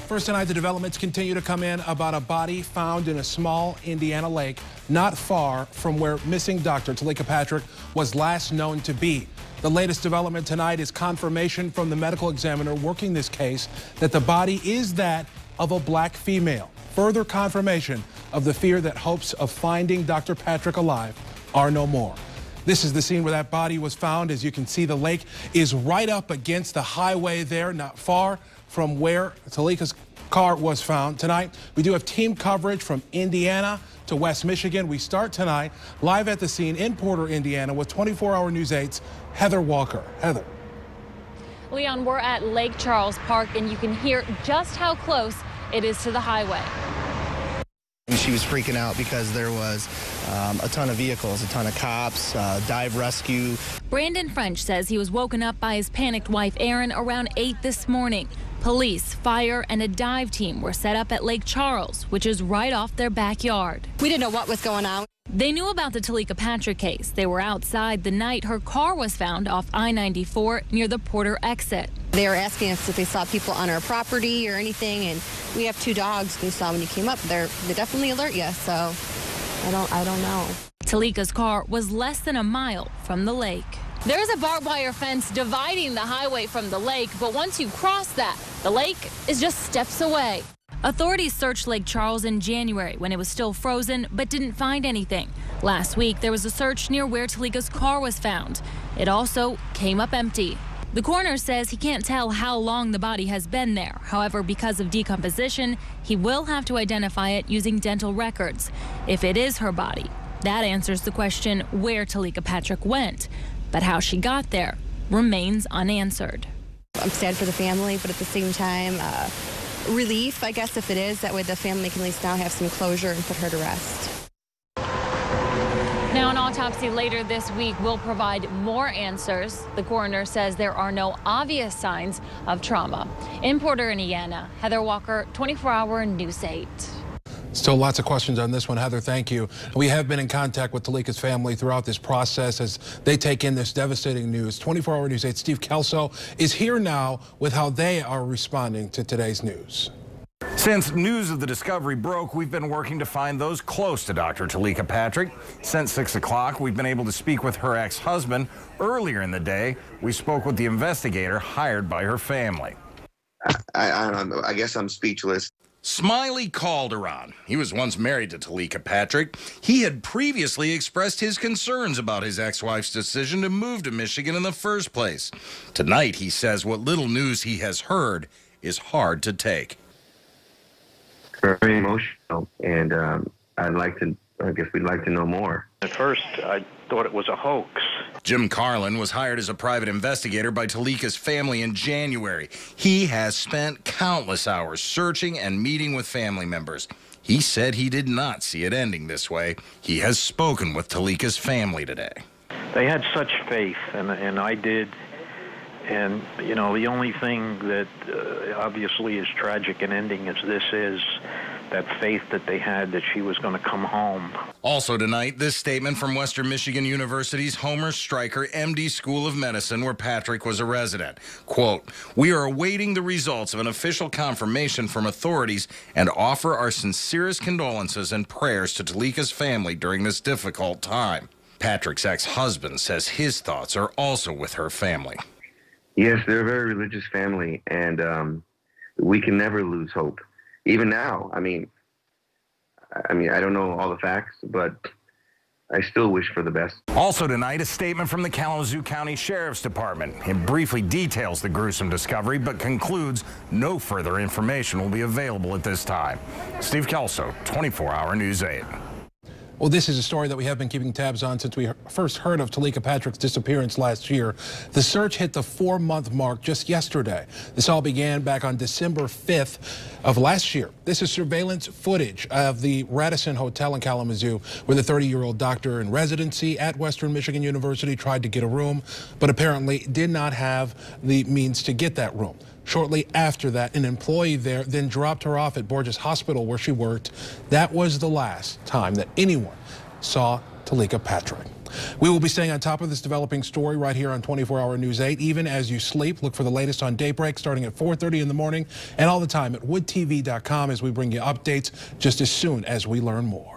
First tonight, the developments continue to come in about a body found in a small Indiana lake not far from where missing Dr. Teleka Patrick was last known to be. The latest development tonight is confirmation from the medical examiner working this case that the body is that of a black female. Further confirmation of the fear that hopes of finding Dr. Patrick alive are no more. This is the scene where that body was found. As you can see, the lake is right up against the highway there, not far from where Teleka's car was found. Tonight, we do have team coverage from Indiana to West Michigan. We start tonight live at the scene in Porter, Indiana with 24-hour News 8's Heather Walker. Heather. Leon, we're at Lake Charles Park, and you can hear just how close it is to the highway. She was freaking out because there was a ton of vehicles, a ton of cops, dive rescue. Brandon French says he was woken up by his panicked wife, Erin, around 8 this morning. Police, fire, and a dive team were set up at Lake Charles, which is right off their backyard. We didn't know what was going on. They knew about the Teleka Patrick case. They were outside the night her car was found off I-94 near the Porter exit. They were asking us if they saw people on our property or anything, and we have 2 dogs we saw when you came up. They definitely alert you, so I don't know. Teleka's car was less than a mile from the lake. There's a barbed wire fence dividing the highway from the lake, but once you cross that, the lake is just steps away. Authorities searched Lake Charles in January when it was still frozen, but didn't find anything. Last week, there was a search near where Teleka's car was found. It also came up empty. The coroner says he can't tell how long the body has been there. However, because of decomposition, he will have to identify it using dental records. If it is her body, that answers the question where Teleka Patrick went. But how she got there remains unanswered. I'm sad for the family, but at the same time, relief, I guess, if it is. That way the family can at least now have some closure and put her to rest. Now, an autopsy later this week will provide more answers. The coroner says there are no obvious signs of trauma. In Porter, Indiana, Heather Walker, 24-hour News 8. Still lots of questions on this one, Heather. Thank you. We have been in contact with Teleka's family throughout this process as they take in this devastating news. 24-hour News 8 Steve Kelso is here now with how they are responding to today's news. Since news of the discovery broke, we've been working to find those close to Dr. Teleka Patrick. Since 6 o'clock, we've been able to speak with her ex-husband. Earlier in the day, we spoke with the investigator hired by her family. I don't know. I guess I'm speechless. Smiley Calderon. He was once married to Teleka Patrick. He had previously expressed his concerns about his ex-wife's decision to move to Michigan in the first place. Tonight, he says what little news he has heard is hard to take. Very emotional, and I guess we'd like to know more. At first, I thought it was a hoax. Jim Carlin was hired as a private investigator by Teleka's family in January. He has spent countless hours searching and meeting with family members. He said he did not see it ending this way. He has spoken with Teleka's family today. They had such faith, and I did. And, you know, the only thing that obviously is tragic and ending as this is that faith that they had that she was going to come home. Also tonight, this statement from Western Michigan University's Homer Stryker MD School of Medicine, where Patrick was a resident. Quote, "We are awaiting the results of an official confirmation from authorities and offer our sincerest condolences and prayers to Teleka's family during this difficult time." Patrick's ex-husband says his thoughts are also with her family. Yes, they're a very religious family, and we can never lose hope. Even now, I mean, I don't know all the facts, but I still wish for the best. Also tonight, a statement from the Kalamazoo County Sheriff's Department. It briefly details the gruesome discovery, but concludes no further information will be available at this time. Steve Kelso, 24-hour News 8. Well, this is a story that we have been keeping tabs on since we first heard of Teleka Patrick's disappearance last year. The search hit the 4-month mark just yesterday. This all began back on December 5th of last year. This is surveillance footage of the Radisson Hotel in Kalamazoo, where the 30-year-old doctor in residency at Western Michigan University tried to get a room, but apparently did not have the means to get that room. Shortly after that, an employee there then dropped her off at Borges Hospital where she worked. That was the last time that anyone saw Teleka Patrick. We will be staying on top of this developing story right here on 24-Hour News 8. Even as you sleep, look for the latest on Daybreak starting at 4:30 in the morning and all the time at woodtv.com as we bring you updates just as soon as we learn more.